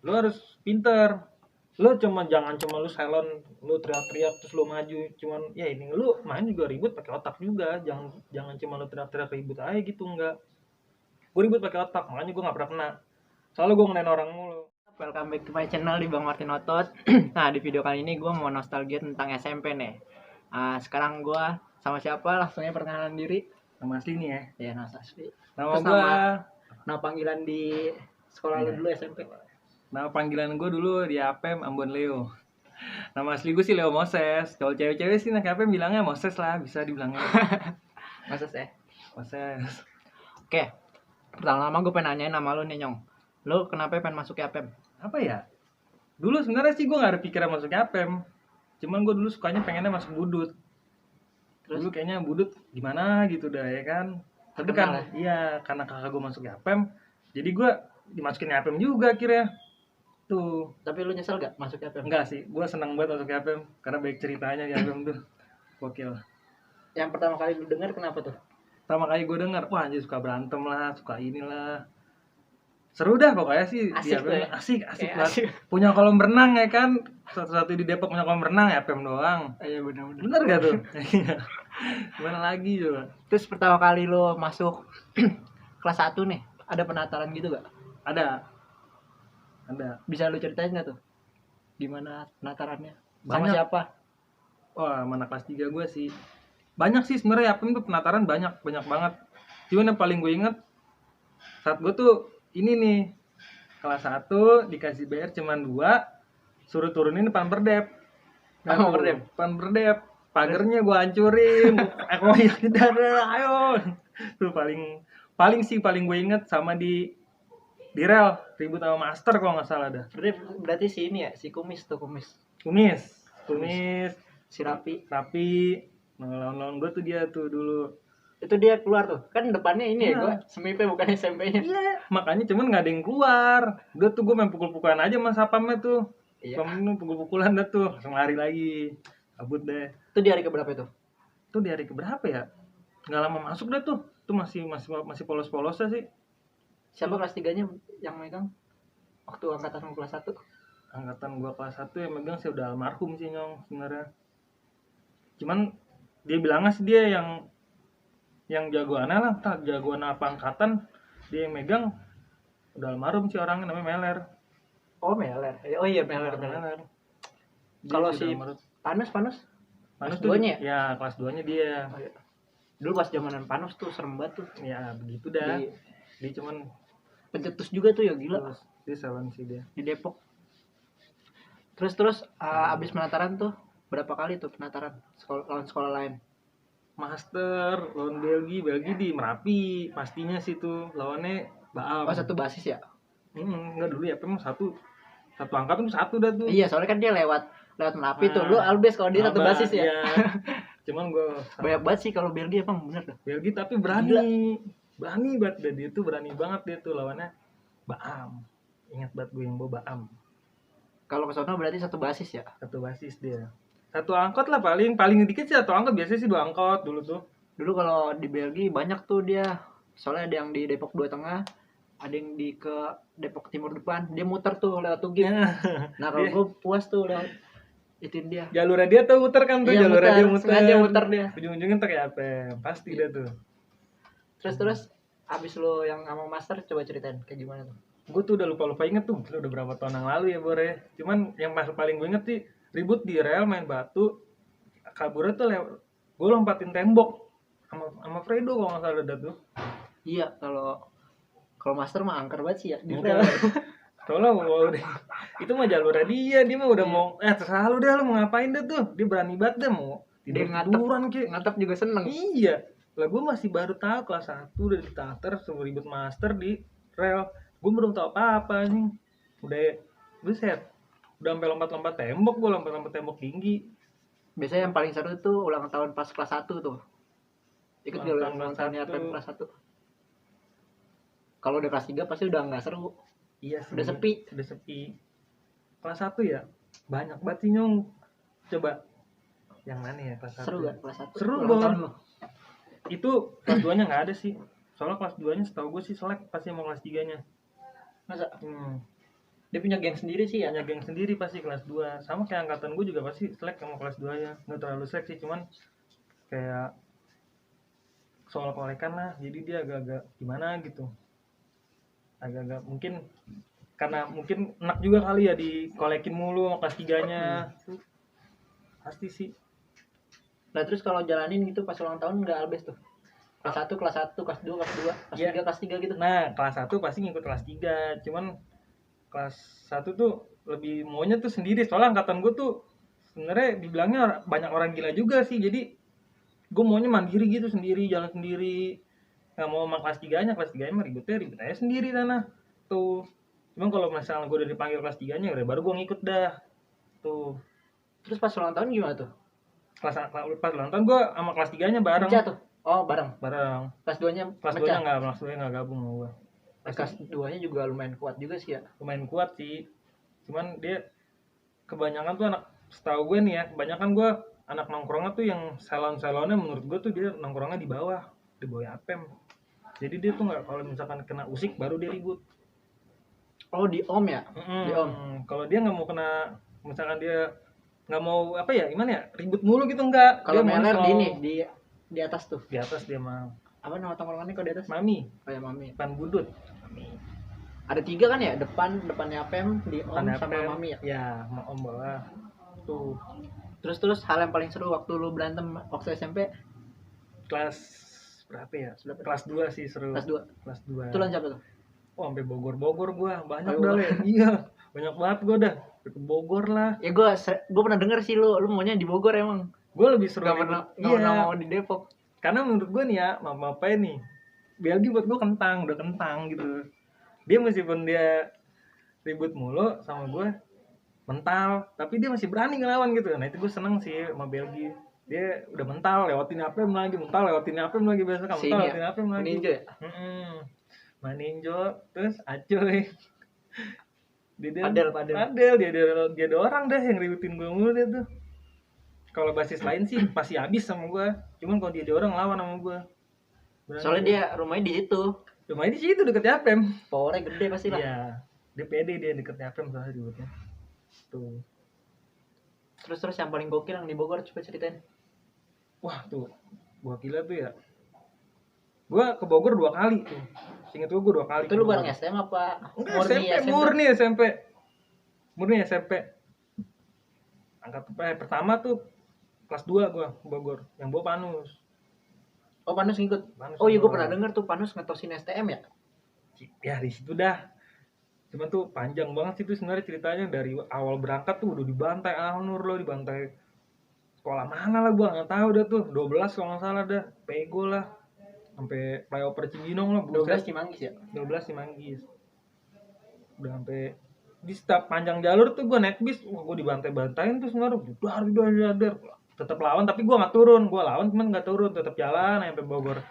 Lu harus pinter. Lu jangan cuma lu silent, lu teriak-teriak terus lu maju, cuman ya ini lu main juga ribut pakai otak juga. Jangan cuma lu teriak-teriak ribut aja gitu, enggak. Gue ribut pakai otak, makanya gue nggak pernah kena. Soalnya gue ngenain orang mulu. Welcome back to my channel di Bang Martin Otot. Nah, di video kali ini gue mau nostalgia tentang SMP nih. Sekarang gue sama siapa? Langsungnya perkenalan diri. Nama asli nih ya. Ya, nama asli. Nama Terus gue. nama panggilan di sekolah lu dulu SMP. Nama panggilan gue dulu di APM Ambon Leo. Nama asli gue sih Leo Moses. Kalau cewek-cewek sih nak APM bilangnya Moses lah, bisa dibilangnya. Moses ya. Moses. Oke. Pertama-tama gue pengen nanyain nama lu nih, Nyong. Lu kenapa pengen masuk APM? Apa ya? Dulu sebenarnya sih gue nggak ada pikiran masuk APM. Cuman gue dulu sukanya pengennya masuk budut. Terus? Dulu kayaknya budut gimana gitu dah ya kan. Tapi kan iya karena kakak gue masuk APM, jadi gue dimasukin APM juga akhirnya. Tuh. Tapi lu nyesel gak masuk APM? Enggak sih, gue seneng banget masuk APM karena baik ceritanya di APM tuh. Gokil. Yang pertama kali lu denger kenapa tuh? Pertama kali gue denger, wah anjir suka berantem lah, suka inilah. Seru dah pokoknya sih. Asik tuh ya? Asik banget. Punya kolam renang ya kan. Satu-satu di Depok punya kolam renang ya APM doang. Iya benar-benar. Bener gak tuh? Gimana lagi coba? Terus pertama kali lu masuk kelas 1 nih, ada penataran gitu gak? Ada. Bisa lu ceritain gak tuh? Gimana penatarannya? Sama Banyak. siapa? Wah, mana kelas 3 gue sih. Banyak sih sebenarnya APM tuh penataran banyak banget. Cuman yang paling gue inget saat gue tuh ini nih kelas 1 dikasih bayar cuman 2, suruh turunin depan perdep. Depan perdep. Pagernya gue hancurin. Aku yakin darah, ayo. Tuh paling gue inget sama di rel ribut sama master kalau nggak salah dah. Berarti si ini ya, si kumis. Si Rapi. Lawan-lawan gue tuh dia tuh dulu. Itu dia keluar tuh. Kan depannya ini ya, gue SMIP bukan SMP-nya. Iya, makanya cuman nggak ada yang keluar. Udah tuh gue main pukul-pukulan aja sama sapamnya tuh. Iya. Kamu pukul-pukulan dah tuh, langsung lari lagi. Kabut deh. Itu di hari keberapa itu? Tuh di hari keberapa ya? Nggak lama masuk dah tuh. Tuh masih polos-polosnya sih. Siapa kelas 3-nya yang megang? Waktu angkatan kelas 1? Angkatan gua kelas 1 yang megang sih udah almarhum sih Nyong sebenarnya. Cuman dia bilangnya sih dia yang jagoannya lah, jagoan apa angkatan, dia yang megang udah almarhum sih orangnya, namanya Meler. Oh Meler. Oh iya Meler. Kalau si Panus tuh duanya ya kelas 2-nya dia. Oh, iya. Dulu pas zamanan Panus tuh serem banget tuh. Ya begitu dah. Dia cuman pencetus juga tuh ya, gila. Terus, dia sawan sih dia. Di Depok. Terus abis penataran tuh berapa kali tuh penataran lawan sekolah lain? Master lawan Belgia di Merapi pastinya sih tuh lawannya Baam. Oh satu basis ya? Enggak dulu ya, memang satu angkatan tuh satu dah tuh. Iya soalnya kan dia lewat Merapi tuh. Lu Albes kalau dia satu basis ya. Iya. Cuman gue banyak banget sih kalau Belgia, emang bener dah. Belgia tapi berani banget dia tuh, berani banget dia tuh lawannya Baam. Ingat banget gue yang bawa Baam. Kalau ke sono berarti satu basis ya? Satu basis dia. Satu angkot lah paling dikit sih satu angkot, biasanya sih 2 angkot dulu tuh. Dulu kalau di Belgia banyak tuh dia. Soalnya ada yang di Depok 2 Tengah, ada yang di ke Depok Timur depan. Dia muter tuh lewat Tugim. Nah kalau gue puas tuh lewat itin dia. Jalurnya dia tuh muter kan tuh, iya, jalurnya dia muter. Sengaja muter dia. Ujung-ujungnya ntar kayak apa? Pasti dia tuh. Terus abis lo yang sama master coba ceritain kayak gimana tuh? Gue tuh udah lupa inget tuh, udah berapa tahun yang lalu ya Bore. Cuman yang paling gue inget sih ribut di rel main batu, kaburnya tuh gue lompatin tembok sama Fredo kalau nggak salah ada tuh. Iya, kalau master mah angker banget sih ya di rel. Soalnya itu mah jalurnya dia mah udah mau terserah lu deh, lu mau ngapain deh tuh, dia berani banget deh mau tiduran ngatap juga seneng. Iya lah, gue masih baru tahu kelas 1 udah ditater suruh ribut master di rel. Gue belum tahu apa nih, buset udah sampai lompat tembok, gue lompat tembok tinggi. Biasanya yang paling seru tuh ulang tahun pas kelas 1 tuh, ikut gak ulang tahunnya kelas 1? Kalau udah kelas 3 pasti udah nggak seru. Iya sih, udah sepi. Kelas 1 ya banyak banget sih Nyong. Coba yang mana ya kelas 1? Seru gak kelas 1? Seru banget. Itu kelas 2 nya nggak ada sih. Soalnya kelas 2 nya setahu gue sih selek pasti mau kelas 3 nya. Masa? Dia punya geng sendiri sih ya. Punya geng sendiri pasti kelas 2. Sama kayak angkatan gue juga pasti selek sama kelas 2 ya. Nggak terlalu selek sih, cuman kayak soal kolekan lah. Jadi dia agak-agak gimana gitu. Agak-agak mungkin karena mungkin enak juga kali ya dikolekin mulu sama kelas 3-nya. Pasti sih. Nah terus kalau jalanin gitu pas ulang tahun nggak albes tuh? Kelas 1, kelas 1, kelas 2, kelas 2, kelas Ya. 3, kelas 3 gitu. Nah, kelas 1 pasti ngikut kelas 3. Cuman kelas 1 tuh lebih maunya tuh sendiri. Soalnya angkatan gue tuh sebenarnya dibilangnya banyak orang gila juga sih. Jadi gue maunya mandiri gitu, sendiri, jalan sendiri. Nggak mau sama kelas 3-nya. Kelas 3-nya mah ribet aja sendiri sana. Tuh. Cuman kalau misalnya gue udah dipanggil kelas 3-nya, udah baru gue ngikut dah. Tuh. Terus pas ulang tahun gimana tuh? Pas ulang tahun gue sama kelas 3-nya bareng. Pecah tuh? Oh bareng. Bareng. Kelas 2-nya Kelas 2-nya enggak, kelas 2-nya enggak gabung sama gue. Kelas 2-nya juga lumayan kuat juga sih ya. Lumayan kuat sih. Cuman dia kebanyakan tuh anak, setahu gue nih ya, kebanyakan gue anak nongkrongnya tuh yang salon-salonnya menurut gue tuh dia nongkrongnya di bawah Apem. Jadi dia tuh nggak, kalau misalkan kena usik baru dia ribut. Oh di om ya? Di om. Kalau dia nggak mau kena, misalkan dia nggak mau apa ya, gimana ya, ribut mulu gitu enggak. Kalau Dia meler maunya di ini di atas tuh. di atas dia mah. Apa nama tongkrongannya kalau di atas? Mami, Kayak mami. Pan Budut. Ada 3 kan ya? Depannya Apem, di om Depannya sama Apem. mami ya. Ya, sama om bawah. Tuh. Terus hal yang paling seru waktu lu berantem waktu SMP Kelas berapa ya? Berapa? Kelas 2 sih seru. kelas 2. Kelas 2. Itu lawan siapa tuh? Oh, sampai Bogor gua. Banyak Oh, dah Le. Iya. Banyak banget gua dah. Ke Bogor lah. Ya gua pernah denger sih lu maunya di Bogor emang. Gua lebih seru Gak pernah mau di Depok. Karena menurut gua nih ya, apa nih. Belgi buat gua kentang, udah kentang gitu. Dia meskipun dia ribut mulu sama gua, mental, tapi dia masih berani ngelawan gitu. Nah, itu gua seneng sih sama Belgi. Dia udah mental, lewatin Apem lagi, biasa kan mental, lewatin Apem lagi. Ninja ya? Maninjo, terus Acoy. Padel. Dia ada orang dah yang ributin gue mulu dia tuh. Kalau basis lain sih pasti habis sama gue. Cuman kalau dia ada orang lawan sama gue. Soalnya dia rumahnya di situ. Rumahnya di situ deket Apem. Powernya gede pasti lah. Iya. Dia pede, dia deket Apem soalnya ributnya. Tuh. Terus yang paling gokil yang di Bogor coba ceritain. Wah tuh, gua gila tuh ya. Gua ke Bogor 2 kali tuh. Ingat gua 2 kali. Itu lu bareng SM apa? Enggak, murni SMP. Angkat pertama tuh kelas 2 gua ke Bogor, yang bawa Panus. Oh, Panus ngikut. Panus Oh iya, gua pernah denger tuh Panus ngetosin STM ya. Ya di situ dah. Cuman tuh panjang banget sih tuh sebenarnya ceritanya, dari awal berangkat tuh udah dibantai Alnur loh, dibantai sekolah mana lah gua nggak tahu dah tuh, 12 kalau nggak salah dah, pego lah. Sampai flyover Cibinong lah, 12 Cimanggis ya? 12 Cimanggis. Udah sampai di setiap panjang jalur tuh gue naik bis, gue dibantai-bantain tuh sebenarnya, dar. Tetap lawan tapi gue nggak turun, gue lawan cuman nggak turun, tetap jalan sampai Bogor.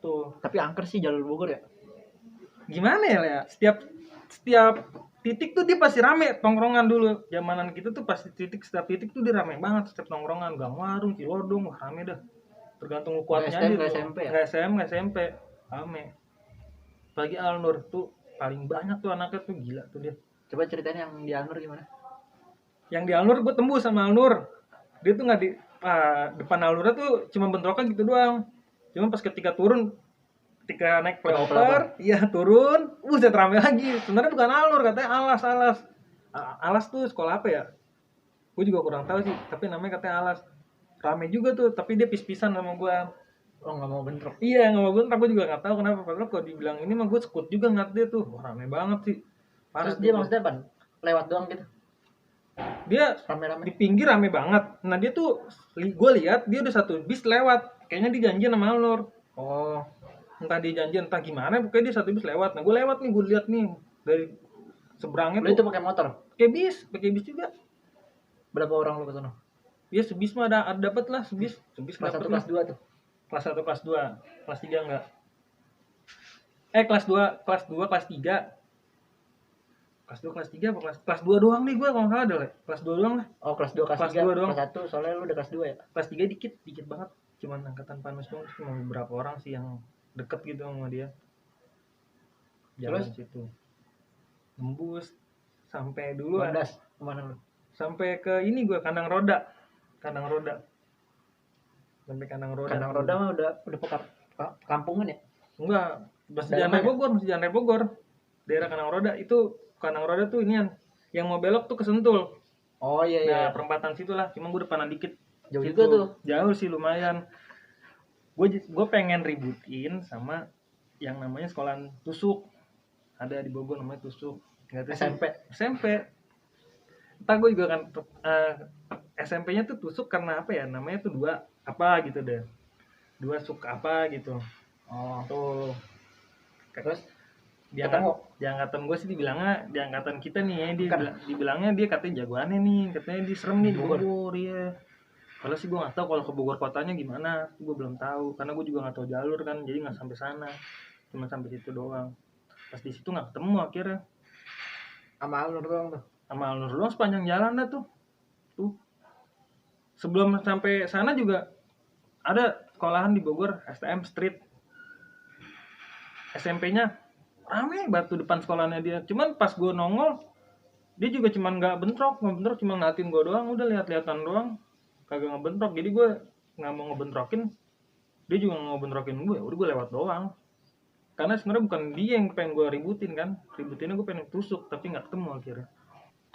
Tuh. Tapi angker sih jalur Bogor ya. Gimana ya? Setiap titik tuh dia pasti rame tongkrongan dulu. Zamanan kita tuh pasti setiap titik tuh dia rame banget, setiap tongkrongan, Gang Warung, Cilodong, wah rame dah. Tergantung lu kuatnya aja. Nggak SMP ya? Nggak SMP, rame. Pagi Alnur tuh paling banyak tuh anaknya tuh, gila tuh dia. Coba ceritain yang di Alnur gimana? Yang di Alnur gue tembus sama Alnur. Dia tuh nggak di depan Alnurnya tuh cuma bentrokan gitu doang. Cuma pas ketika naik flyover, iya turun, buset rame lagi. Sebenarnya bukan Alnur, katanya Alas. Alas tuh sekolah apa ya? Gue juga kurang tahu sih, tapi namanya katanya Alas. Rame juga tuh, tapi dia pis-pisan sama gue. Oh, nggak mau bentrok. Iya, nggak mau bentrok, gue juga nggak tahu kenapa. Padahal kalau dibilang ini mah gue sekut juga ngeliat dia tuh, wah rame banget sih. Parah. Terus dia maksudnya apa? Lewat doang gitu? Dia Rame-rame di pinggir rame banget. Nah dia tuh, gue lihat dia udah satu bis lewat. Kayaknya dijanjian sama Alnur. Oh, Entah dia janjian, entah gimana, pokoknya dia satu bis lewat. Nah gue lewat nih, gue lihat nih dari seberangnya lu itu pakai motor? pakai bis juga. Berapa orang lu ke sana? Ya sebis mah ada dapat lah, sebis Kelas 1, dapet kelas lah. 2 tuh? Kelas 1, kelas 2, kelas 3 enggak. Kelas 2, kelas 2, kelas 3. Kelas 2, kelas 3 apa kelas 2 doang nih gue kalau nggak salah deh. Kelas 2 doang lah. Oh, kelas 2, kelas 3, 2 doang. kelas 1, soalnya lu udah kelas 2 ya? Kelas 3 dikit banget. Cuman angkatan Panus doang, cuma beberapa orang sih yang deket gitu sama dia. Jalan Terus? situ. Nembus. sampai dulu Landas kemana lu? sampai ke ini gue kandang roda sampai kandang roda. Kandang roda mah udah kampungan ya. Enggak, masih Dalam Jalan Raya Bogor. Daerah Kandang Roda itu Kandang Roda tuh inian yang mau belok tuh ke Sentul. Oh iya iya. Nah, perempatan situ lah, cuma gue depanan dikit. Jauh Situ. juga tuh. Jauh sih lumayan. Gue pengen ributin sama yang namanya sekolahan tusuk. Ada di Bogor namanya tusuk. Enggak tahu sih. SMP. Entah gue juga kan SMP-nya tuh tusuk karena apa ya? Namanya tuh dua apa gitu deh. Dua suk apa gitu. Oh. Tuh. Terus Di angkatan gue sih dibilangnya, di angkatan kita nih ya, dibilangnya dia katanya jagoannya nih, katanya dia serem nih di Bogor ya. Kalau sih gue nggak tahu kalau ke Bogor kotanya gimana, gue belum tahu karena gue juga nggak tahu jalur kan, jadi nggak sampai sana, cuma sampai situ doang. Pas di situ nggak ketemu akhirnya. Sama Alnur doang tuh. Sama Alnur doang sepanjang jalan dah tuh. Sebelum sampai sana juga ada sekolahan di Bogor, STM Street. SMP-nya rame batu depan sekolahnya dia. Cuman pas gue nongol, dia juga cuman nggak bentrok, cuma ngeliatin gue doang, udah lihat-lihatan doang, kagak ngebentrok. Jadi gue nggak mau ngebentrokin, dia juga nggak mau bentrokin gue. Udah gue lewat doang. Karena sebenarnya bukan dia yang pengen gue ributinnya gue pengen tusuk, tapi nggak ketemu akhirnya.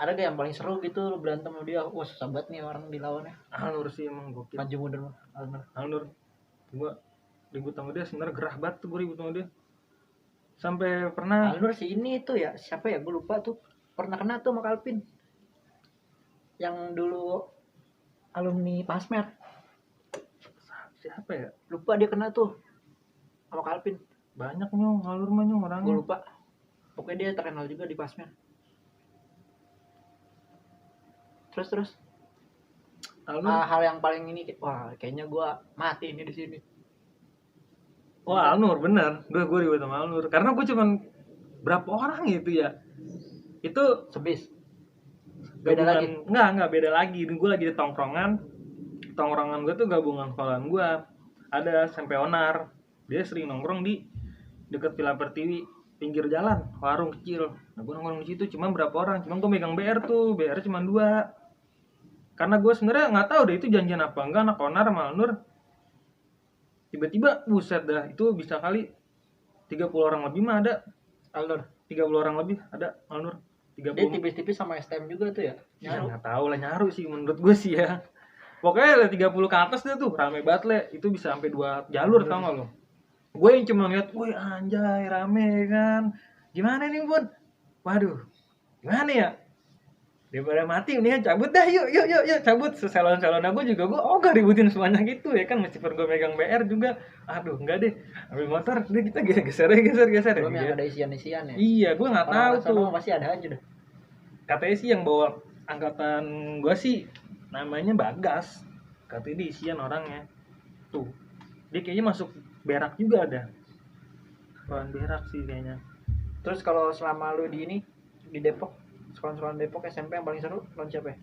Ada gak yang paling seru gitu lu berantem sama dia? Wah susah banget nih orang dilawannya. Alnur sih emang gokil. Maju mundur mah Alnur. Gue ribut sama dia sebenarnya gerah banget tuh gue ribut sama dia. Sampai pernah Alnur sih ini tuh ya, siapa ya, gue lupa tuh. Pernah kena tuh sama Kalpin. Yang dulu alumni Pasmer. Siapa ya? Lupa dia kena tuh sama Kalpin. Banyak nyong, Alnur mah nyong orangnya. Gue lupa. Pokoknya dia terkenal juga di Pasmer. Terus Alnur. Hal yang paling ini, wah kayaknya gue mati ini di sini. Wah Alnur bener, gue ribut sama Alnur karena gue cuman berapa orang gitu ya, itu sebis beda lagi. Enggak beda lagi. Gue lagi di tongkrongan gue tuh gabungan sekolahan gue, ada SMP Onar, dia sering nongkrong di deket Villa Pertiwi, pinggir jalan, warung kecil. Nah gue nongkrong di situ cuma berapa orang, cuma gue megang BR cuma 2, karena gue sebenarnya nggak tahu deh itu janjian apa enggak anak Onar sama Alnur. Tiba-tiba buset dah, itu bisa kali 30 orang lebih mah ada. Alnur 30 orang lebih ada Alnur. 30. Dia tipis-tipis sama STM juga tuh ya? Ya nggak tahu lah, nyaru sih menurut gue sih ya. Pokoknya 30 ke atas dia tuh rame banget le. Itu bisa sampai 2 jalur tau gak lo. Gue yang cuma lihat, woi anjay rame kan. Gimana nih Bun? Waduh, gimana ya? Daripada mati mendingan cabut dah, yuk cabut. Sesalon-salon aku juga gue gak ributin semuanya gitu ya kan, meskipun gue megang BR juga. Aduh enggak deh, ambil motor deh kita geser belum ya. yang ada isian-isian ya. Iya gue nggak tahu tuh, pasti ada aja deh. katanya sih yang bawa angkatan gue sih namanya Bagas, katanya dia isian orangnya tuh. Dia kayaknya masuk berak juga ada, kawan berak sih kayaknya. Terus kalau selama lu di ini di Depok, sekolah-sekolah Depok SMP yang paling seru lawan siapa ya?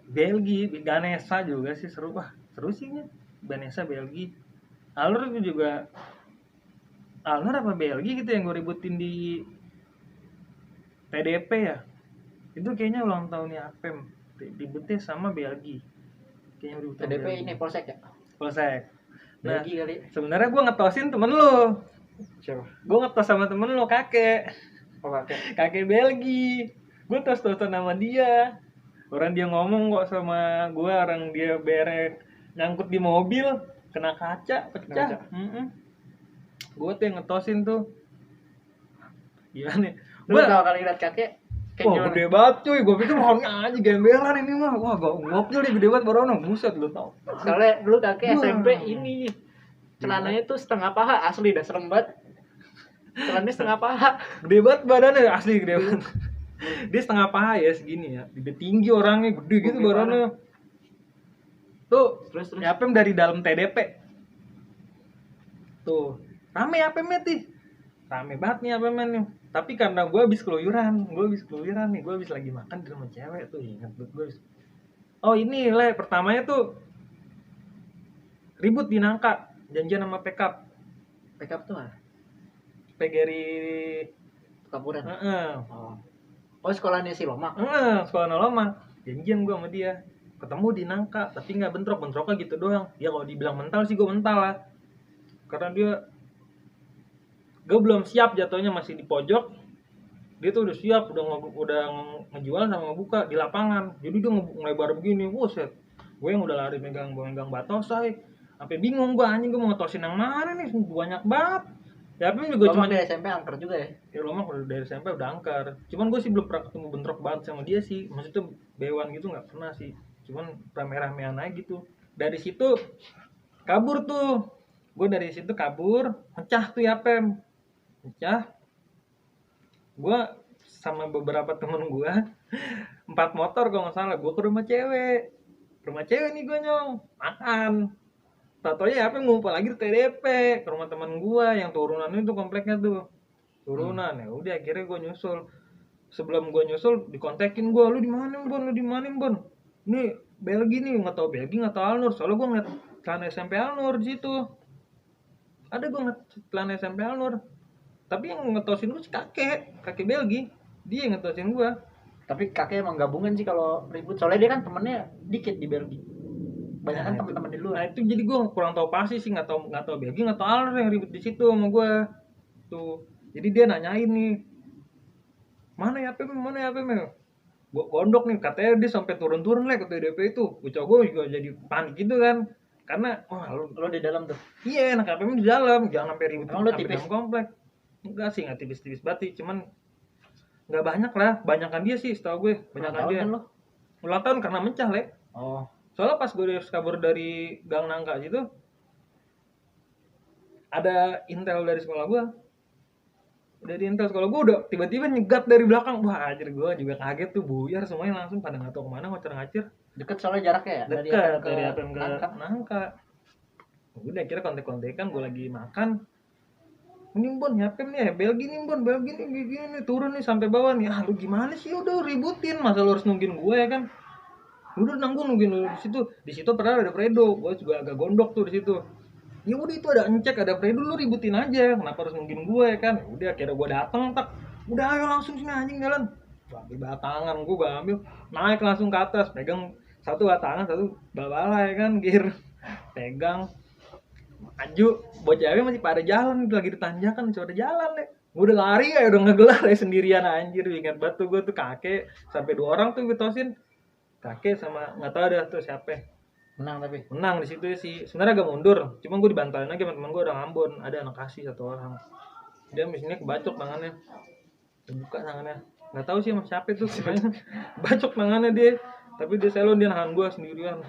Belgi, Ganesha juga sih seru. Wah seru sih ya, Ganesha Belgi. Alnur juga, Alnur apa Belgi gitu yang gue ributin di TDP ya. Itu kayaknya ulang tahunnya Apem, ributnya sama Belgi kayaknya. TDP ini Polsek ya? Polsek. Nah Belgi kali. sebenarnya gue ngetosin temen lo. Siapa? Gue ngetos sama temen lo, kakek. Oh Kakek Belgi. Gue tos-tosan sama dia. Orang dia ngomong kok sama gue, orang dia berek nyangkut di mobil, kena kaca, pecah. Gue tuh yang ngetosin tuh. Gimana? Lu tau kali liat kakek? Wah gede banget cuy, gue pikir orangnya aja gembelan ini mah. Wah gokil deh, gede banget baru buset lu tau. Soalnya dulu kakek SMP ini celananya tuh setengah paha, asli dah serem banget. Celananya setengah paha. Gede banget badannya, asli gede banget. Dia setengah paha ya segini ya. Gede tinggi orangnya, gede gitu badannya. Tuh, terus Apem dari dalam TDP. Tuh, rame Apemnya tuh. Rame banget nih Apemnya nih. Tapi karena gue habis keluyuran nih, gue habis lagi makan di rumah cewek tuh, ingat gue. Oh ini le, pertamanya tuh ribut di Nangka, janjian sama Pekap. Pekap tuh mana? Pegeri Tapuran. Heeh. Oh sekolahnya si Lomak. Sekolah lama. Janjian gue sama dia. Ketemu di Nangka, tapi nggak bentroknya gitu doang. Ya kalau dibilang mental sih gue mental lah. Karena gue belum siap jatuhnya, masih di pojok. Dia tuh udah siap, udah ngejual sama ngebuka di lapangan. Jadi dia ngelebar begini, buset. Gue yang udah lari megang batos say. Sampai bingung gue, anjing gue mau ngetosin yang mana nih, banyak banget. Ya tapi juga cuma dari SMP angker juga ya. Ya lo mah dari SMP udah angker. Cuman gue sih belum pernah ketemu bentrok banget sama dia sih. Maksudnya bewan gitu nggak pernah sih. Cuman rame-ramean aja gitu. Dari situ kabur tuh. Gue dari situ kabur, pecah tuh ya Pem. Pecah. Gue sama beberapa temen gue 4 motor kalau nggak salah, gue ke rumah cewek nih gue nyong makan. Tatonya apa ngumpul lagi di TDP ke rumah teman gue yang turunan itu kompleknya tuh turunan. Ya udah akhirnya gue nyusul. Sebelum gue nyusul dikontekin gue, lu di mana Bon, ini Belgi nih, nggak tahu Belgi nggak tahu Alnur, soalnya gue ngeliat celana SMP Alnur di situ. Ada gue ngeliat celana SMP Alnur. Tapi yang ngetosin gue si kakek Belgi, dia yang ngetosin gue. Tapi kakek emang gabungan sih kalau ribut, soalnya dia kan temennya dikit di Belgi, banyak kan teman-teman di luar. Nah itu jadi gue kurang tahu pasti sih, nggak tahu Belgi nggak tahu Alnur yang ribut di situ sama gue tuh. Jadi dia nanyain nih, mana ya Pem gue gondok nih, katanya dia sampai turun lah ke TDP itu. Bocah gue juga jadi panik gitu kan, karena wah lo di dalam tuh. Iya, anak APM di dalam, jangan sampai ribut sampai dalam komplek. Enggak sih, nggak tipis-tipis banget, cuman nggak banyak lah, banyakan dia sih setahu gue, banyakan dia. Kan lo? Ulang tahun karena mencah le. Oh. Soalnya pas gue kabur dari Gang Nangka situ, ada intel dari sekolah gue. Dari intel sekolah gue udah tiba-tiba nyegat dari belakang. Wah anjir, gue juga kaget tuh, buyar semuanya langsung pada nggak tahu kemana, ngocer-ngacir. Deket soalnya jaraknya ya? Dekat dari APM ke Nangka. Udah kira kontek-kontekan, gue lagi makan. Ini Bon, APM nih ya, Belgi nih Bon, Belgi nih gini turun nih sampai bawah nih. Ah lu gimana sih, udah ributin, masa lu harus nungguin gue ya kan? Udah nungguin lu di situ. Di situ pernah ada Fredo, gue juga agak gondok tuh di situ. Ya udah itu ada Encek, ada Fredo, lu ributin aja. Kenapa harus nungguin gue ya kan? Udah akhirnya gue datang tak. Udah ayo langsung sini anjing jalan. Gue ambil batangan, gue ambil naik langsung ke atas, pegang satu batangan, satu bala ya kan, gear. Pegang maju, bocah cewek masih pada jalan, lagi di tanjakan, masih pada jalan deh. Gue udah lari ya, udah ngegelar ya sendirian anjir. Ingat banget tuh gue tuh kakek sampai 2 orang tuh gue tosin. Kakek sama nggak tahu ada tuh siapa. Menang di situ sih. Sebenarnya agak mundur, cuma gue dibantalin lagi teman-teman gue udah ngambon. Ada anak kasih 1 orang. Dia mesinnya kebacok tangannya. Terbuka tangannya. Nggak tahu sih sama siapa itu. Bacok tangannya dia. Tapi dia selon, dia nahan gue sendirian.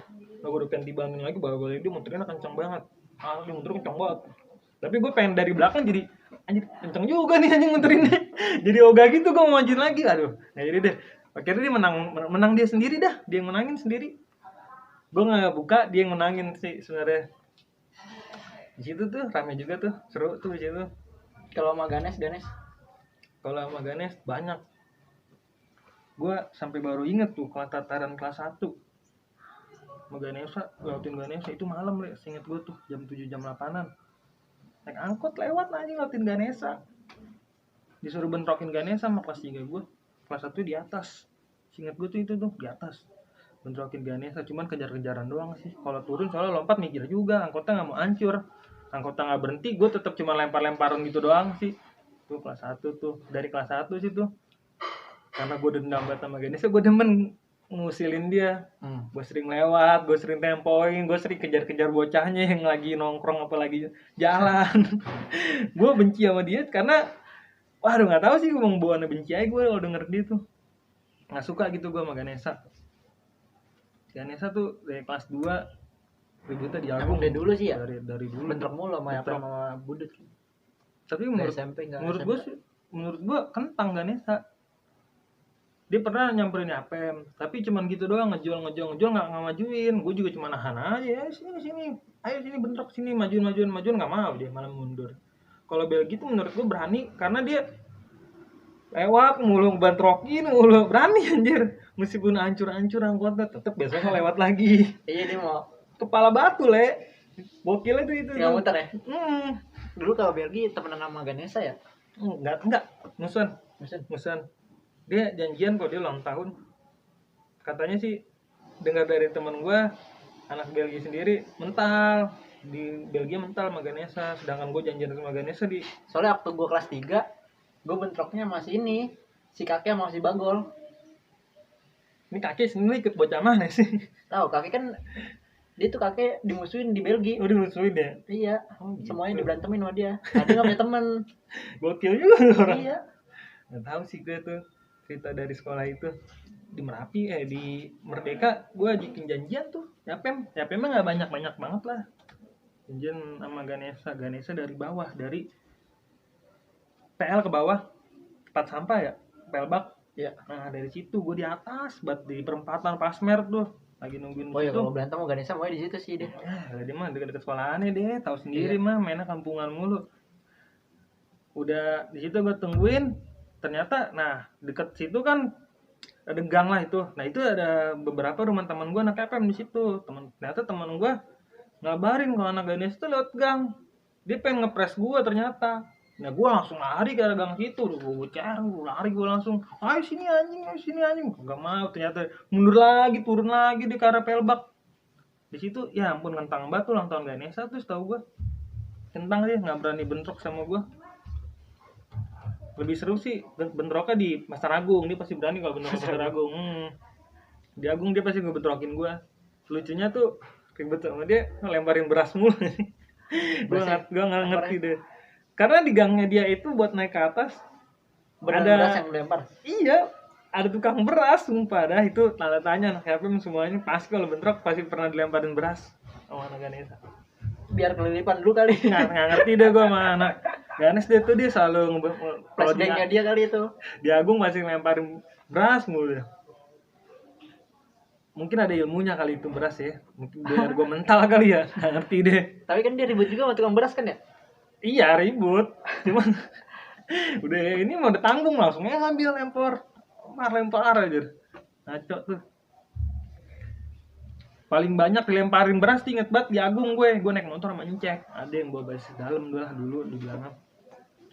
Nah gue udah pengen dibanting lagi, balik dia muterin kencang banget. Dia muterin kencang banget. Tapi gue pengen dari belakang jadi anjir kencang juga nih anjing muterinnya. Jadi ogah gitu gue mau majuin lagi. Aduh, nah jadi deh. Akhirnya dia menang dia sendiri dah. Dia yang menangin sendiri. Gue nggak buka, dia yang menangin sih sebenarnya. Di situ tuh rame juga tuh, seru tuh di situ. Kalau sama Ganes? Kalau sama Ganes banyak. Gue sampai baru inget tuh tataran kelas 1. Sama Ganesa, ngeliatin Ganesa itu malam le, seinget gue tuh jam 7 jam 8-an. Naik angkot lewat aja ngeliatin Ganesa. Disuruh bentrokin Ganesa sama kelas 3 gue. Kelas 1 di atas. Seinget gue tuh itu tuh di atas. Bentrokin Ganesa, cuman kejar-kejaran doang sih. Kalau turun soalnya lompat mikir juga, angkotnya nggak mau hancur. Angkotnya nggak berhenti, gue tetap cuma lempar-lemparan gitu doang sih. Tuh kelas 1 tuh, dari kelas 1 sih tuh. Karena gue dendam banget sama Ganesa, gue demen ngusilin dia. Gue sering lewat, gue sering tempoin, gue sering kejar-kejar bocahnya yang lagi nongkrong apa lagi jalan. Gue benci sama dia karena waduh nggak tahu sih, gue mau bawaannya benci aja gue kalau denger dia tuh. Nggak suka gitu gue sama Ganesa. Ganesa tuh dari kelas 2 ributnya di Agung. Dari dulu sih ya? Dari dulu. Bentrok mulu sama Budut. Tapi menurut gue kentang Ganesa. Dia pernah nyamperin APM, tapi cuman gitu doang, ngejual nggak majuin. Gue juga cuma nahan aja, sini, ayo sini bentrok sini, majuin nggak mau, dia malah mundur. Kalau Belgi tuh menurut gue berani, karena dia lewat mulu bentrokin mulu, berani anjir. Meskipun hancur angkotnya, tetep biasanya lewat lagi. Iya dia mau kepala batu le, bokilnya tuh itu. Nggak muter ya? Dulu kalau Belgi temenan sama Ganesa ya? Enggak, musuhan. Musan. Dia janjian kok dia ulang tahun. Katanya sih dengar dari teman gua, anak Belgia sendiri mental di Belgia mental sama Ganesha, sedangkan gue janjian sama Ganesha di Soalnya waktu gue kelas 3 gue bentroknya masih ini, si kakek sama si Bagol. ini kakek sendiri ikut bocah mana sih? Tahu kakek kan dia tuh kakek dimusuhin di Belgia. Udah musuhin ya? Iya, Oh, gitu. semuanya diberantemin sama dia. Nah, dia nggak punya teman. Gokil juga orang. Iya. Nggak tahu sih gue tuh cerita dari sekolah itu di Merapi di Merdeka gue ajakin janjian tuh Yapem nggak banyak banget lah janjian sama Ganesha dari bawah dari PL ke bawah tempat sampah ya pelbak Iya. nah dari situ gue di atas di perempatan Pasmer tuh lagi nungguin Oh ya, situ. kalau berantem sama Ganesha mau di situ sih dia. Dia mah dekat sekolahannya deh tahu sendiri mah mainnya kampungan mulu udah di situ gue tungguin ternyata nah deket situ kan ada gang lah itu. Nah itu ada beberapa rumah teman gue anak FM di situ. Ternyata teman gue ngabarin kalau anak Ganes itu lewat gang. Dia pengen ngepres gue ternyata. Nah gue langsung lari ke arah gang situ. Gue cari, lari gue langsung. Ayo sini anjing. Gak mau ternyata mundur lagi, turun lagi di ke arah pelbak. Di situ ya ampun kentang banget tuh ulang tahun Ganesha tuh setahu gue. Kentang dia nggak berani bentrok sama gue. Lebih seru sih bentroknya di Pasar Agung. Dia pasti berani kalau bentrok di Pasar Agung. Di Agung dia pasti ngebentrokin gue. Lucunya tuh ribet sama dia ngelemparin beras mulu. gue nggak ngerti deh. Karena di gangnya dia itu buat naik ke atas Beras yang dilempar. Iya, ada tukang beras sumpah dah itu tanda tanya anak FM semuanya pasti kalau bentrok pasti pernah dilemparin beras sama anak Ganesha. Biar kelilipan dulu kali. Nggak ngerti deh gue sama anak Ganes dia selalu kalau dia kali itu di Agung masih ngelemparin beras mulu. Mungkin ada ilmunya kali itu beras ya. Mungkin biar gue mental kali ya. Nggak ngerti deh. Tapi kan dia ribut juga sama tukang beras kan ya? Iya ribut. Cuman udah ini mau ditanggung langsung ambil lempar aja. Ngaco tuh. Paling banyak dilemparin beras inget banget di Agung gue naik motor sama Encek. Ada yang bawa basis dalam dulu di belakang.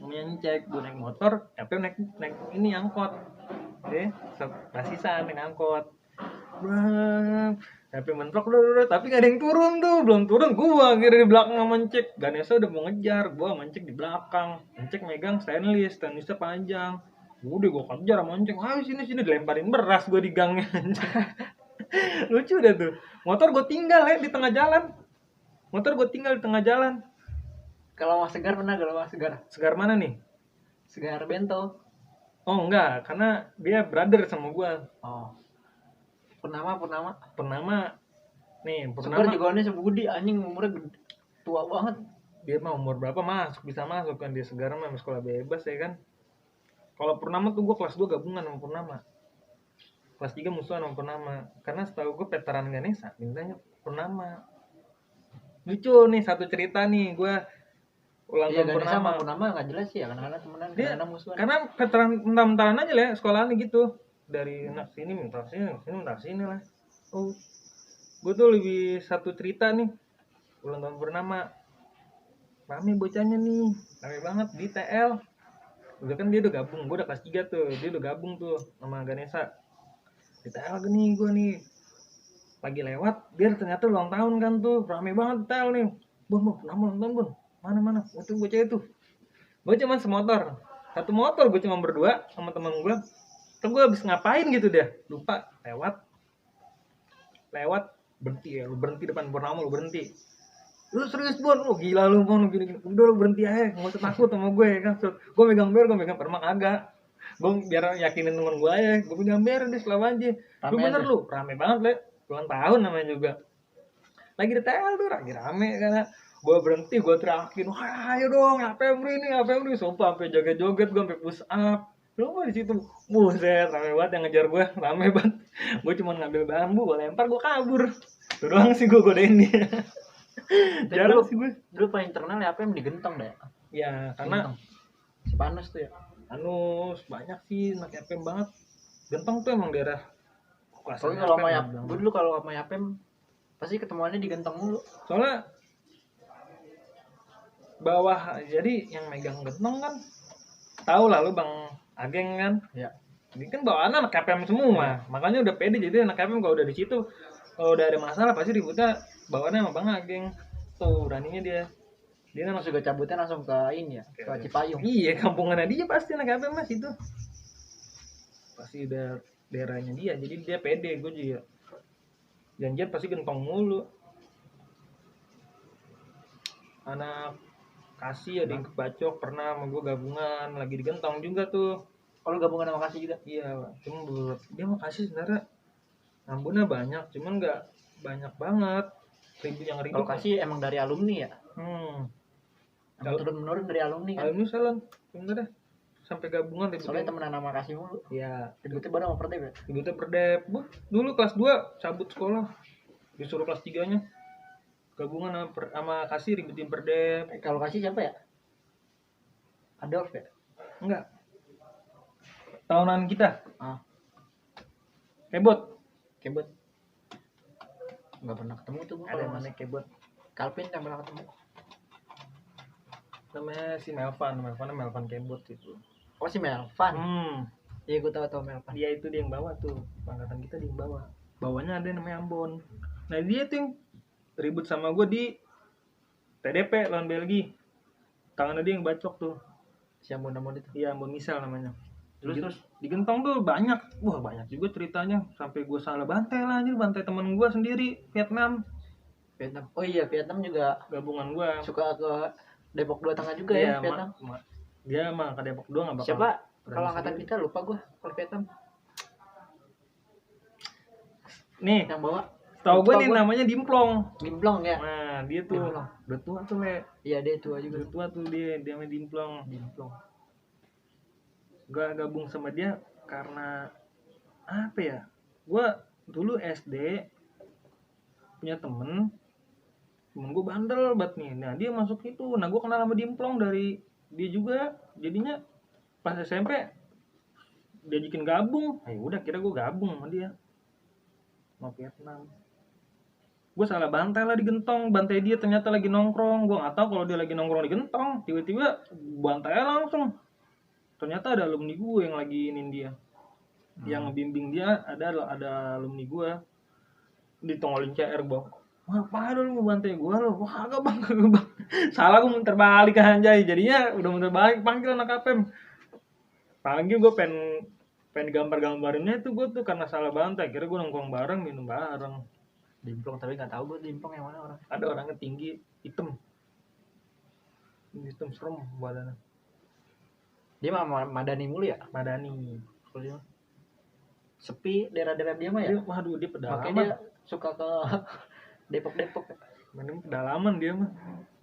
Namanya Encek, gue naik motor, tapi naik ini angkot. Basisan naik angkot. Tapi mentok dulu, tapi gak ada yang turun tuh, belum turun gua akhirnya di belakang sama Encek. Ganesha udah mau ngejar, gua sama Encek di belakang. Encek megang stainlessnya panjang. Udah gua kejar sama Encek, ayo sini dilemparin beras gua di gangnya. Lucu dah tuh. Motor gua tinggal di tengah jalan. Kalau Mas Segar pernah gak Mas Segar? Segar mana nih? Segar Bento. Oh enggak, karena dia brother sama gua. Oh. Purnama. Nih, Segar juga nih sebudi anjing umurnya tua banget. Dia mah umur berapa bisa masuk kan dia Segar mah sekolah bebas ya kan. Kalau Purnama tuh gua kelas 2 gabungan sama Purnama. Kelas 3 musuhan sama Purnama. Karena setahu gua veteran Ganesha mintanya Purnama. Lucu nih satu cerita nih gua ulang tahun Purnama. Purnama enggak jelas sih ya karena temenan karena musuhan. Karena veteran mentah-mentahan aja lah sekolahannya gitu. Dari anak sini minta sini lah. Oh, gue tuh lebih satu cerita nih ulang tahun Purnama. Rame bocahnya nih, rame banget di TL. Udah kan dia udah gabung, gue udah kelas 3 tuh, dia udah gabung tuh sama Ganesha. Di TL gini gue nih, lagi lewat, dia ternyata ulang tahun kan tuh, rame banget di TL nih. Bun, ulang tahun bun, mana, itu bocah itu. Gue cuma semotor, satu motor gue cuma berdua sama teman gue. Terus gue habis ngapain gitu deh, lupa lewat berhenti depan Purnama lu berhenti. Lu serius Bon, lu gila lu Bon, gini. Udah lu berhenti aja, enggak usah takut sama gue kan. Gue megang permak agak. Gue biar yakinin teman gue aja, gue megang ber di selama aja. Lu bener lu, rame banget le. Ulang tahun namanya juga. Lagi di TL tuh lagi rame karena gue berhenti, gue teriakin, ayo dong, apa yang ini, sumpah sampai joget-joget, gue sampai push up. Lu di situ, buset, rame banget yang ngejar gue, rame banget. Gue cuma ngambil bambu, gue lempar, gue kabur. Itu doang sih gue godain dia. Jarang sih gue. Dulu paling terkenal ya apa yang digentong deh. Ya, karena Cipanas tuh ya. Anus banyak sih anak FM banget. Gentong tuh emang daerah. Kalau sama Yapem, gue dulu kalau sama Yapem pasti ketemuannya di Gentong mulu. Soalnya bawah jadi yang megang gentong kan tahu lah lu Bang Ageng kan. Iya. Ini kan bawaannya anak KPM semua, makanya udah pede. Jadi anak KPM kalau udah di situ, kalau udah ada masalah pasti ributnya bawaannya sama Bang Ageng. Tuh beraninya dia. Dia Terus anak juga cabutnya langsung ke ini ya, ke Cipayung. iya, kampungannya dia pasti anak KPM mas itu. Pasti udah daerahnya dia, jadi dia pede. Gue juga janjian pasti gentong mulu. Anak kasih ada yang kebacok pernah sama gue gabungan lagi digentong juga tuh. Kalau gabungan sama Kasih juga. Iya, cuma dia mau kasih sebenarnya ambunnya banyak, cuman nggak banyak banget. Yang ribut. Kalau Kasih emang dari alumni ya. Kalau Turun menurun dari alumni kan. alumni salon, sebenarnya sampai gabungan ribut. Soalnya temenan sama Kasih mulu. Iya, Ributnya baru sama Perdep ya. ributnya berdep. Dulu kelas 2 cabut sekolah, disuruh kelas 3-nya gabungan sama kasih ributin berdep. Kalau Kasih siapa ya? Adolf ya? Enggak. Tahunan kita. Ah, Kebot. Kebot. Enggak pernah ketemu tuh gua Ada kalau namanya Kebot. Calvin yang pernah ketemu. Namanya si Melvan Kebot itu. Oh si Melvan. Iya gue tahu Melvan. Dia itu dia yang bawa tuh. Angkatan kita dia yang bawa. Bawanya ada yang namanya Ambon. Nah dia tuh yang ribut sama gue di TDP lawan Belgia. Tangannya dia yang bacok tuh. Si Ambon itu. Iya, Ambon misal namanya. Terus digentong tuh banyak. Wah, banyak juga ceritanya. Sampai gue salah bantai lah anjir, bantai temen gue sendiri Vietnam. Oh iya, Vietnam juga Gabungan gue. suka ke Depok 2 Tengah juga Iya, ya Vietnam. Dia mah ke Depok 2 enggak bakal. Siapa? Kalau angkatan kita lupa gue kalau Vietnam. Nih, Yang bawa tahu gue lupa nih gua. namanya Dimplong. Dimplong ya. Nah, dia tuh Dimplong. udah tua tuh, Le. Iya dia tua juga. Udah tua tuh dia namanya Dimplong. Dimplong. Gue gabung sama dia karena apa ya? Gue dulu SD punya temen gue bandel banget nih. Nah dia masuk itu. Nah gue kenal sama Dimplong dari dia juga. Jadinya pas SMP dia bikin gabung. Ayo udah kira gue gabung sama dia. Mau Vietnam. Gue salah bantai lah di gentong. Bantai dia ternyata lagi nongkrong. Gue nggak tahu kalau dia lagi nongkrong di gentong. Tiba-tiba bantai langsung. Ternyata ada alumni gue yang lagi inin dia. Yang ngebimbing dia ada alumni gue. Ditongolin CR bang. Wah, apa lu mau bantai gue lo? Wah, kagak bang. Salah gue muter balik anjay. Jadinya udah muter balik panggil anak KPM. Panggil gue pengen gambar-gambarinnya itu gue tuh karena salah bantai. Kira gue nongkrong bareng, minum bareng. Dimplong tapi nggak tahu gue Dimplong yang mana orang. Ada orangnya tinggi, hitam serem badannya. Dia mah Madani mulu ya? Madani. Kalau dia sepi daerah-daerah dia mah ya. Waduh dia Makanya pedalaman. dia suka ke Depok. Mending pedalaman dia mah.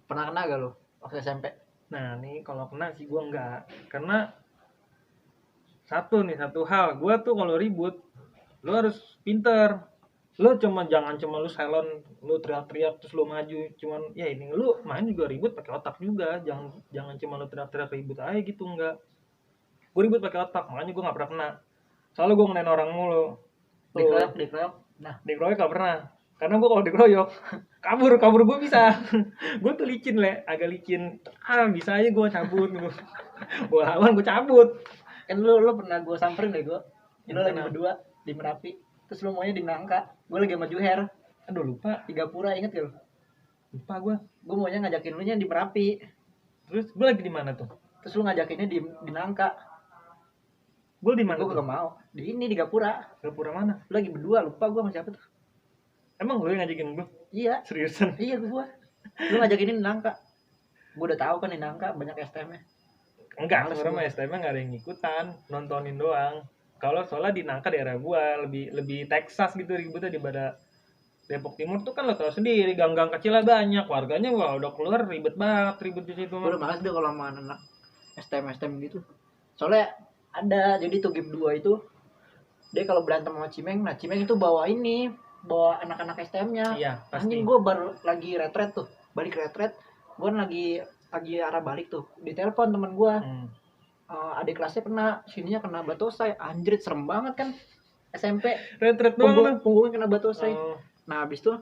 Pernah kena gak lo waktu SMP? Nah nih kalau kena sih gue enggak. Karena satu hal, gue tuh kalau ribut lu harus pinter. Lu jangan cuma lu salon, lu teriak-teriak terus lu maju, cuman ya ini lu main juga ribut pakai otak juga. Jangan cuma lu teriak-teriak ribut aja gitu, enggak. Gue ribut pakai otak, makanya gue nggak pernah kena. Soalnya gue ngenain orang mulu. Dikeroyok. Nah, Dikeroyok gak pernah. Karena gue kalau dikeroyok kabur gue bisa. Gue tuh licin agak licin. Bisa aja gue cabut. Gue lawan gue cabut. kan lu pernah gue samperin deh gue. Lu lagi Kenapa? berdua di Merapi. Terus lu maunya di Nangka. Gue lagi sama Juher. Aduh lupa 3 Pura inget gak lu? gue. Gue maunya ngajakin lu nya di Merapi. Terus gue lagi di mana tuh? Terus lu ngajakinnya di Nangka. Gue di mana? Gue gak mau. Di ini di Gapura. Gapura mana? Lu lagi berdua, lupa gue sama siapa tuh. Emang lu yang ngajakin gue? Iya. Seriusan? Iya gue. Lu ngajakin di Nangka. Gue udah tahu kan di Nangka banyak STM-nya. Enggak, Males sebenarnya gua. STM nggak ada yang ikutan, nontonin doang. Kalau soalnya di Nangka daerah gua lebih Texas gitu ributnya daripada Depok Timur tuh kan lo tau sendiri, gang-gang kecilnya banyak, warganya wah udah keluar ribet banget ribut di situ. Gue udah males deh kalau sama anak STM gitu. Soalnya ada jadi tuh game 2 itu dia kalau berantem sama Cimeng, nah Cimeng itu bawa anak-anak STM-nya. Iya, pasti. Anjing gue baru lagi retret tuh, balik retret, gue lagi arah balik tuh, ditelepon temen gue, adik kelasnya kena, sininya kena batosai, anjrit serem banget kan, SMP, Retret doang. punggungnya kena batosai. Oh, Nah habis tuh,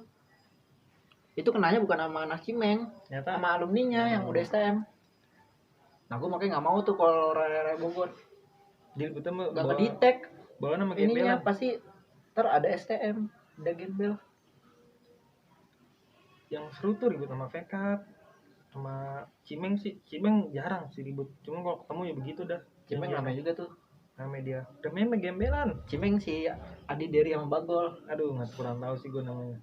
itu kenanya bukan sama anak Cimeng, ternyata sama alumninya yang udah STM. Nah gue makanya nggak mau tuh kalau raya-raya Bogor. Jadi ributnya mah Gak kedetek. bawa nama Ininya gembelan. pasti ntar ada STM, ada gembel. Yang seru tuh ribut sama Pekat, sama Cimeng sih. Cimeng jarang sih ribut. Cuma kalau ketemu ya begitu dah. Cimeng Janjian. namanya juga tuh. Namanya dia. Namanya gembelan. Cimeng si Adi Dery sama Bagol. Aduh, nggak kurang tahu sih gue namanya.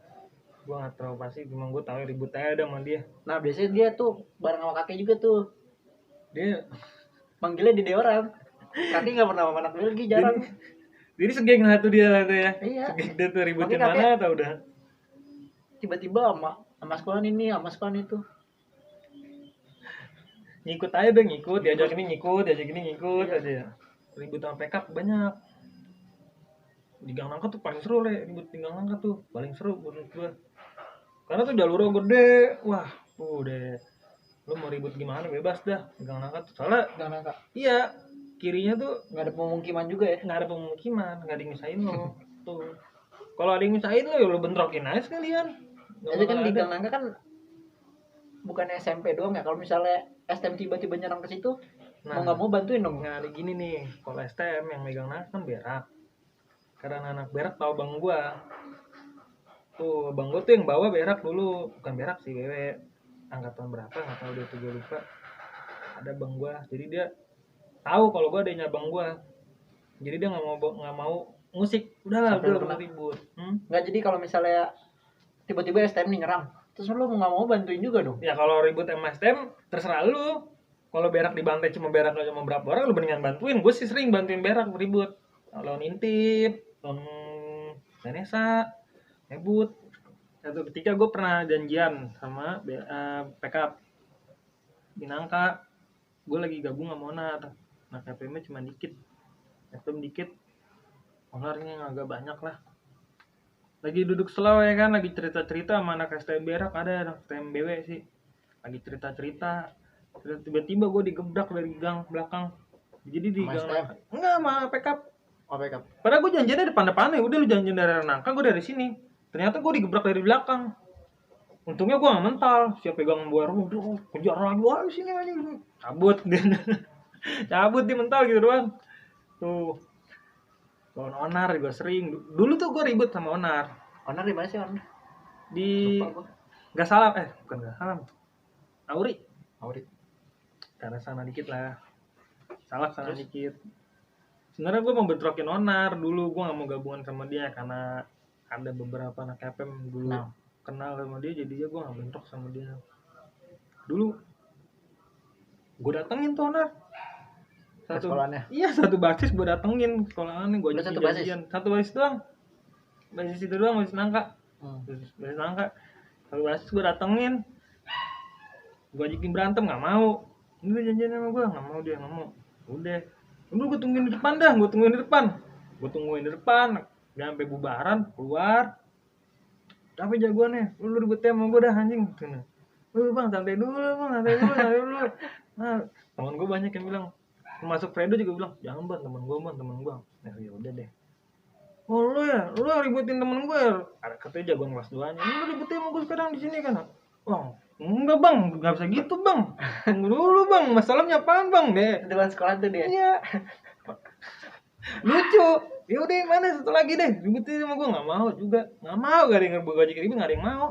Gue nggak terlalu pasti, cuma gue tahu ribut aja dah sama dia. Nah biasanya dia tuh bareng sama kakek juga tuh. Dia Manggilnya di orang. Kakek nggak pernah sama anak Belgi, jarang. jadi segeng lah tuh dia lah tuh ya. Iya. Segeng dia tuh ributin Makanya kakek- mana tau udah. Tiba-tiba sama sekolah ini, sama sekolah itu. Ngikut aja deh, ngikut, diajak ini ngikut aja. Ribut sama PK banyak. Di Gang Nangka tuh paling seru le, ribut di Gang Nangka tuh paling seru menurut gua. Karena tuh jalurnya gede, wah, deh. Lu mau ribut gimana bebas dah di Gang Nangka tuh. Soalnya Nggak nangka. iya, kirinya tuh Nggak ada pemukiman juga ya. nggak ada pemukiman, nggak ada yang misahin lo. Tuh. Kalau ada yang misahin lo ya lo bentrokin aja sekalian. Nggak Jadi kan bakal di ada. Gang Nangka kan bukan SMP doang ya. Kalau misalnya STM tiba-tiba nyerang ke situ, mau nggak mau bantuin dong. Nah, ada gini nih, kalau STM yang megang Nangka kan berak. Karena anak berak tahu bang gua. Tuh, bang gua tuh yang bawa berak dulu, bukan berak sih, wewe. Angkatan berapa nggak tahu dia tuh gue lupa. Ada bang gua, jadi dia tahu kalau gua adanya bang gua. Jadi dia nggak mau musik. Udahlah, Sampai udah pernah- ribut. Nggak, jadi kalau misalnya tiba-tiba STM nih nyerang, terus lu mau nggak mau bantuin juga dong. Ya kalau ribut sama STM terserah lu. Kalau berak dibantai cuma berak cuma berapa orang, lu mendingan bantuin. Gue sih sering bantuin berak ribut. Lawan intip, lawan Vanessa, ngebut. Satu ketika gue pernah janjian sama PK di Nangka. Gue lagi gabung sama Onar. Nah KPM-nya cuma dikit. KPM dikit. Onarnya agak banyak lah. Lagi duduk slow ya kan, lagi cerita-cerita sama anak STM berak, ada anak STM BW sih. Lagi cerita-cerita. Tiba-tiba gue digebrak dari gang belakang. Jadi di Sama gang STM? enggak sama PK. Oh, backup. Padahal gue janjiannya depan-depan ya, udah lu janjian dari Nangka, gue dari sini. Ternyata gue digebrak dari belakang. Untungnya gue gak mental, siap pegang buah udah kejar lagi, wah sini aja, cabut dia, cabut dia mental gitu doang. Tuh, lawan Onar juga sering. Dulu tuh gue ribut sama Onar Onar di mana sih Onar? di Lupa gua. gak salah, bukan gak salah, Auri, Aurit. karena sana dikit lah, salah sana Terus? dikit. Sebenarnya gue mau bentrokin Onar dulu, gue gak mau gabungan sama dia karena ada beberapa anak KPM dulu kenal sama dia, jadinya gue gak bentrok sama dia. Dulu gue datengin tuh Onar satu, Sekolahannya? iya satu basis gue datengin sekolahannya, gue Udah ajakin satu basis? janjian. Satu basis doang, basis itu doang, basis Nangka. Basis Nangka satu basis gue datengin, gue ajakin berantem nggak mau. Ini janjian sama gue, nggak mau, dia nggak mau. Udah gue tungguin di depan dah, gue tungguin di depan dia sampai bubaran keluar. Tapi jagoannya lu ribetnya sama gue dah anjing. Lu bang santai dulu. Nah teman gue banyak yang bilang, termasuk Fredo juga bilang, jangan bang, teman gue. Nah ya udah deh. Oh lu ya, lu ributin temen gue ya. Ada katanya jagoan kelas 2-nya. Lu ributin sama gue sekarang di sini kan? Wah, enggak bang, nggak bisa gitu bang. Tunggu dulu bang, masalahnya apaan bang deh? Depan sekolah tuh dia. Iya. Lucu. Ya udah mana satu lagi deh, ributin sama gue, nggak mau juga, nggak mau, gak ada yang gue ajak ribut, nggak ada yang mau.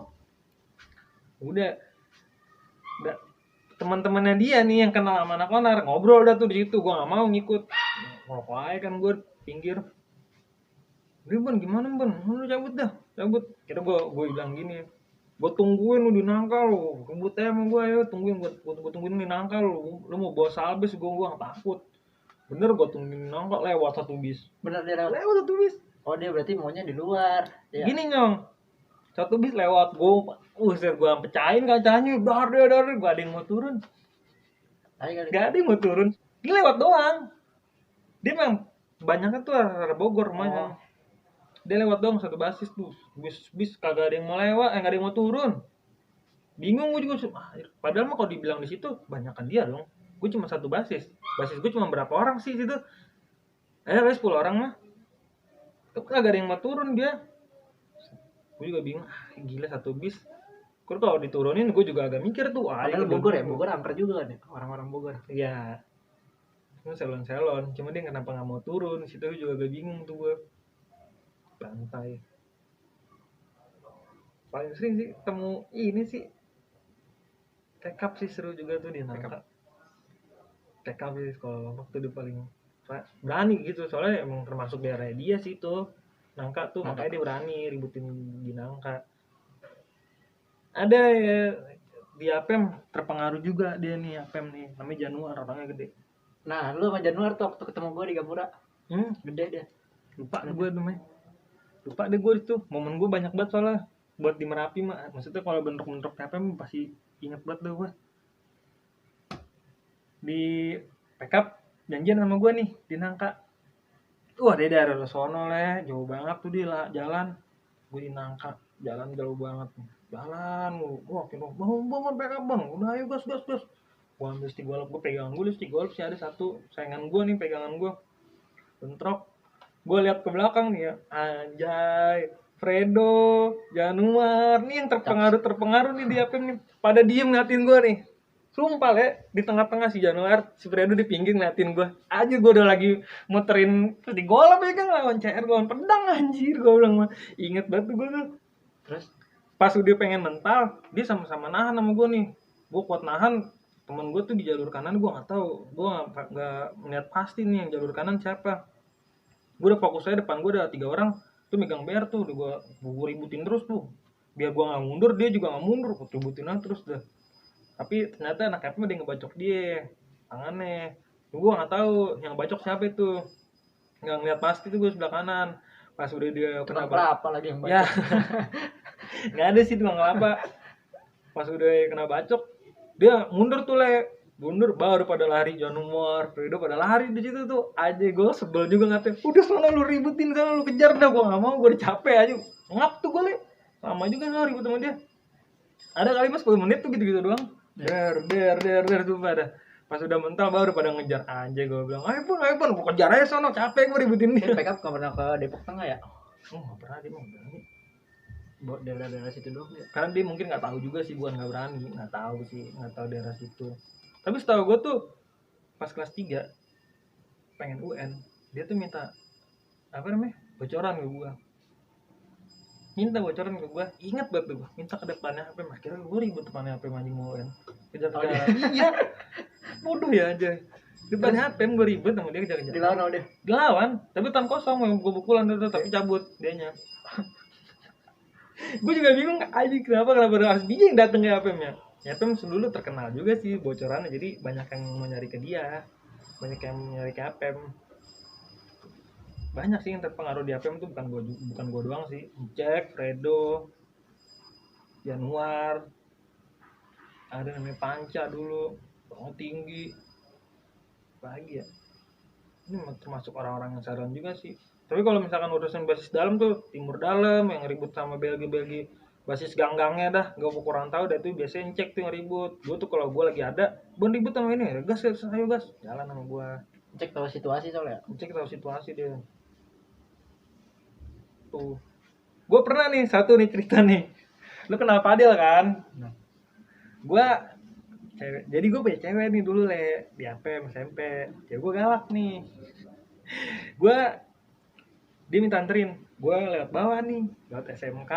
Udah teman-temannya dia nih yang kenal sama anak Onar ngobrol dah tuh di situ, gue nggak mau ngikut, ngerokok aja kan gue pinggir. Udah ban gimana ban, lu cabut dah, cabut. Kira gue bilang gini, gue tungguin lu di Nangka lu, ribut aja sama gue ya, tungguin gue tungguin di Nangka lu mau bawa salbes, gue nggak takut. Bener gue tungguin di Nangka, lewat satu bis. Bener dia lewat. Lewat satu bis. Oh dia berarti maunya di luar. Ya. Gini nyong, satu bis lewat, gue pecahin kacanya, dar, gue ada yang mau turun. Ayo kali. Gak ada yang mau turun, dia lewat doang. Dia memang banyaknya tuh arah Bogor rumahnya. Dia lewat doang satu basis tuh, bis kagak ada yang mau lewat, nggak ada yang mau turun. Bingung gue juga, padahal mah kalau dibilang di situ banyakan dia dong. Gue cuma satu basis gue cuma berapa orang sih situ? 10 orang mah. Kagak ada yang mau turun dia. Gue juga bingung, gila satu bis. Kalau diturunin gue juga agak mikir tuh. Padahal Bogor ya, Bogor angker juga kan ya, orang-orang Bogor. Iya. selon-selon, cuma dia kenapa nggak mau turun, situ juga agak bingung tuh gue. Pantai paling sering sih ketemu ini sih, tekap sih seru juga tuh di Nangka. Tekap sih kalau waktu dia paling berani gitu, soalnya emang termasuk daerah dia sih tuh Nangka tuh, makanya dia berani ributin di Nangka. Ada ya di Apem terpengaruh juga dia nih, Apem nih namanya Januar, orangnya gede. Nah, lu sama Januar tuh waktu ketemu gue di Gapura. Gede dia. Lupa gue namanya. Lupa deh gue itu. Momen gue banyak banget soalnya buat di Merapi mah. Maksudnya kalau bentrok-bentrok Apem pasti inget banget deh gue. Di backup janjian sama gue nih di Nangka. Wah, dia dari sono leh, jauh banget tuh dia lah jalan. Gue di Nangka, jalan jauh banget. Jalan, wah kira bangun backup bang, udah ayo gas. Gua ambil stick golf, gue pegangan gue, stick golf sih ada satu, saingan gue nih pegangan gue, bentrok. Gue lihat ke belakang nih ya, anjay, Fredo, Januar, nih yang terpengaruh nih di Apem nih, pada diem ngeliatin gue nih. Sumpah ya, di tengah-tengah si Januar, si Fredo di pinggir ngeliatin gue. Aja gue udah lagi muterin di golf ya kan, lawan CR, lawan pedang anjir, gue bilang mah. Inget banget gue tuh. Terus Pas udah pengen mental, dia sama-sama nahan sama gue nih. Gue kuat nahan, temen gue tuh di jalur kanan gue nggak tahu, gue nggak melihat pasti nih yang jalur kanan siapa. Gue udah fokus aja, depan gue ada 3 orang tuh megang BR tuh, udah gue ributin terus tuh, biar gue nggak mundur, dia juga nggak mundur, gue ributin aja terus dah. Tapi ternyata anak F-nya dia ngebacok dia tangannya, gue nggak tahu yang bacok siapa itu, nggak ngeliat pasti tuh gue sebelah kanan. Pas udah dia kena apa lagi yang ya banyak. nggak ada sih tukang kelapa. Pas udah kena bacok dia mundur tuh mundur, baru pada lari Januar, Fredo pada lari di situ tuh. Aja gue sebel juga ngatain, udah sana lu ributin, sana lu kejar dah, gue nggak mau, gue udah capek aja ngap tuh gue lama juga nggak ribut sama dia. Ada kali mas 10 menit tuh gitu doang, der tuh pada. Pas udah mental baru pada ngejar aja, gue bilang ayo pun gue kejar aja sono, capek gue ributin dia. Backup gak pernah ke Depok Tengah ya? Nggak pernah dia, mau berani. Buat daerah-daerah situ doang ya. Karena dia mungkin nggak tahu juga sih, bukan nggak berani, nggak tahu daerah situ. Tapi setahu gue tuh pas kelas 3 pengen UN, dia tuh minta apa namanya, bocoran ke gue, ingat banget gue minta ke depannya HP, akhirnya gue ribut depannya HP anjing mau UN, kejar-kejar. Iya, bodoh ya aja, depan HP gue ribut sama dia, kejar-kejar. Dilawan tapi tan kosong, gue pukulan tuh tapi cabut dianya. Gue juga bingung aja kenapa harus dia yang dateng ke APM-nya. APM dulu terkenal juga sih bocorannya, jadi banyak yang mau nyari ke dia, banyak yang nyari ke APM. Banyak sih yang terpengaruh di APM tuh, bukan gue doang sih. Jack, Fredo, Januar, ada namanya Panca dulu, Bangun Tinggi, lagi ya. Ini termasuk orang-orang yang saran juga sih. Tapi kalau misalkan urusan basis dalam tuh, timur dalam yang ribut sama Belgi basis ganggangnya dah, gak mau kurang tahu dah tuh biasanya cek tuh yang ribut. Gue tuh kalau gue lagi ada, gue ribut sama ini, gas ayo gas, jalan sama gue. Cek tahu situasi soalnya. Cek tahu situasi dia. Tuh, gue pernah nih satu nih cerita nih. Lu kenal Padel kan? Nah, gue cewek, jadi gue punya cewek nih dulu di APM SMP. Ya gue galak nih. Dia minta anterin, gue lewat bawah nih, lewat SMK,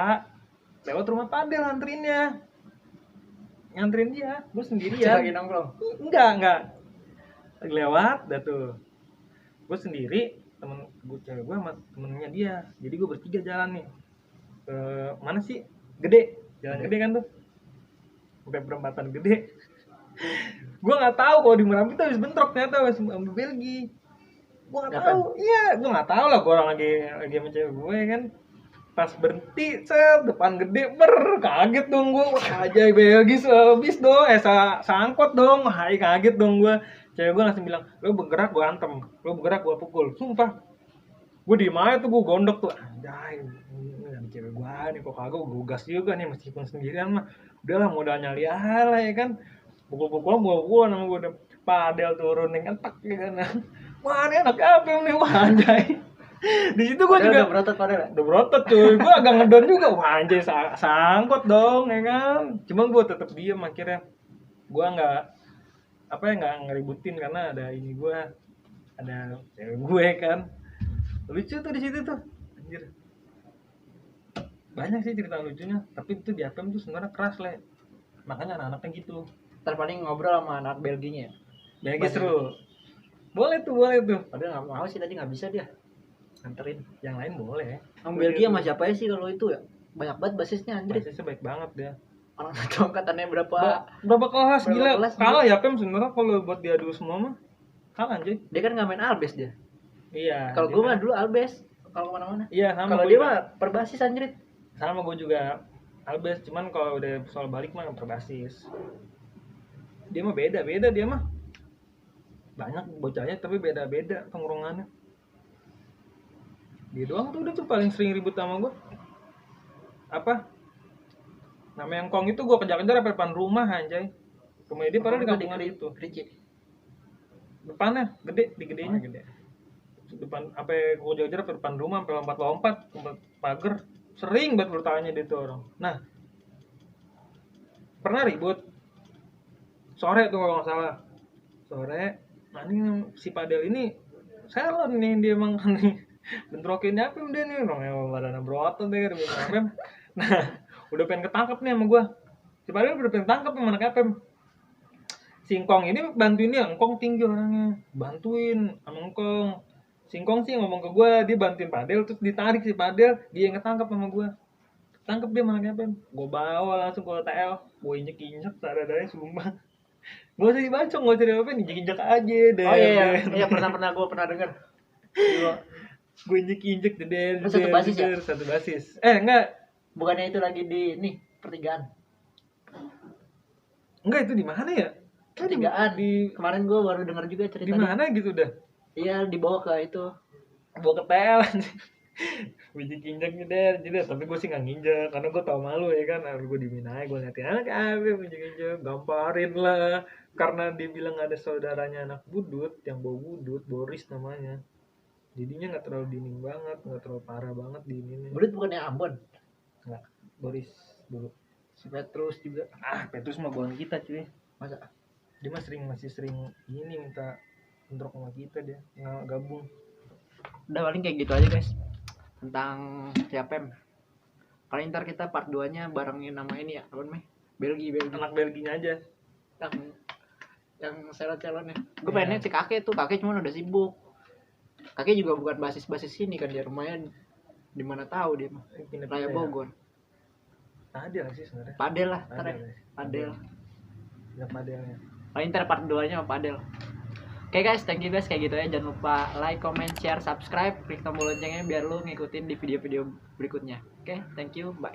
lewat rumah Padel nganterinnya, nganterin dia, gue sendirian. Lagi nongkrong? Enggak, lagi lewat, dah tuh, gue sendiri, cewek gue sama temennya dia, jadi gue bertiga jalan nih, ke mana sih, Gede, jalan Gede kan tuh, sampai perempatan Gede. Gue nggak tahu kalau di Merapi tuh habis bentrok ternyata habis ambil Belgi. Gue nggak tahu, iya gue nggak tahu lah, gue orang lagi sama cewek gue kan, pas berhenti depan Gede, kaget dong gue, aja Belgi habis dong, sangkot dong, kaget dong gue. Cewek gue langsung bilang, lo bergerak gue antem, lo bergerak gue pukul, sumpah. Gue diem aja tuh, gue gondok tuh, anjay, ini cewek gue nih kok kagak, gue gas juga nih meskipun sendirian mah, udahlah modalnya lihat lah ya kan, pukul nama gue udah Padel turunin kan tak ya kan. Wah ini anak apa nih, wah anjay. Di situ gue juga udah berotot cuy, gue agak ngedon juga, wah anjay sangkot dong ya kan. Cuma gue tetap diem akhirnya, gue nggak ngeributin karena ada ini gue, ada cewek gue kan, lucu tuh di situ tuh anjir. Banyak sih cerita lucunya, tapi itu di APM tuh sebenarnya keras le, makanya anak-anaknya gitu. Terpaling ngobrol sama anak Belginya ya. Belgia seru, boleh tuh. Padahal nggak mau sih tadi, nggak bisa dia nganterin. Yang lain boleh. Orang Belgia sama siapa ya sih kalau itu ya? Banyak banget basisnya anjir. Basisnya baik banget dia. Orang satu angkatannya berapa? Berapa kelas Berapa gila, kelas kalah ya Pem sebenarnya kalau buat diadu semua mah kalah anjir. Dia kan nggak main Albes dia. Iya. Kalau gue mah dulu Albes kalau kemana-mana. Iya sama. Kalau gua dia juga. mah perbasis anjir. Sama gue juga Albes, cuman kalau udah soal balik mah berbasis. Dia mah beda dia mah. Banyak bocahnya tapi beda tongkrongannya. Dia doang tuh udah tuh paling sering ribut sama gue. Apa? Nama yang Kong itu gue kejar-kejar sampai depan rumah anjay. Kemudian dia padahal di kampungan itu. Rici. Depannya gede, di gedenya gede. Depan apa gue kejar-kejar sampai depan rumah sampai lompat pagar. Sering banget bertanya dia tuh orang. Nah, pernah ribut sore tuh kalau nggak salah. Sore, nah ini si Padel ini salon nih dia emang kan nih. Bentrokin apa udah nih orang badan berotot deh kan. Nah, udah pengen ketangkep nih sama gua. Si Padel udah pengen tangkep sama anak APM. Si Ngkong ini bantuin dia, Ngkong tinggi orangnya. Bantuin sama Ngkong. Si Ngkong sih ngomong ke gua, dia bantuin Padel terus ditarik si Padel, dia yang ketangkep sama gua. Tangkep dia sama anak APM. Gua bawa langsung ke TL, gua injek-injek sadar-sadarnya sumpah. Gak usah dibacok, gak usah diapain, injek-injek aja deh. Oh iya pernah gue pernah denger. Gue injek deh. Satu basis ya? Satu basis. Enggak. Bukannya itu lagi di pertigaan. Enggak, itu di mana ya? Pertigaan. Kemarin gue baru denger juga Di ceritanya. mana gitu dah? Iya, dibawa ke itu. Bawa ke TL. Gue injek deh, jadi tapi gue sih nggak nginjek karena gue tau malu ya kan. Gue diminai, gue ngeliatin anak injek, gamparin lah. Karena dia bilang ada saudaranya anak budut yang bawa budut, Boris namanya. Jadinya nggak terlalu dingin banget, nggak terlalu parah banget di ini. Budut bukannya Ambon? Nggak, Boris dulu. Si Petrus juga. Petrus mah bukan kita cuy. Masa? Dia mah masih sering ini minta bentrok sama kita, dia nggak gabung. Udah paling kayak gitu aja guys tentang Siapem. Paling ntar kita part 2 nya barengin nama ini ya, apa namanya? Belgia. Anak Belginya aja. Yang calon-calonnya. Gue pengennya si kakek cuma udah sibuk. Kakek juga bukan basis sini kan, dia rumahnya di mana tahu dia mah. Raya Bogor. Padel sih sebenarnya. Padel lah, Padel. Ya padelnya. Paling ntar part 2 nya Padel. Oke guys, thank you guys, kayak gitu ya. Jangan lupa like, comment, share, subscribe, klik tombol loncengnya biar lu ngikutin di video-video berikutnya. Oke, thank you, bye.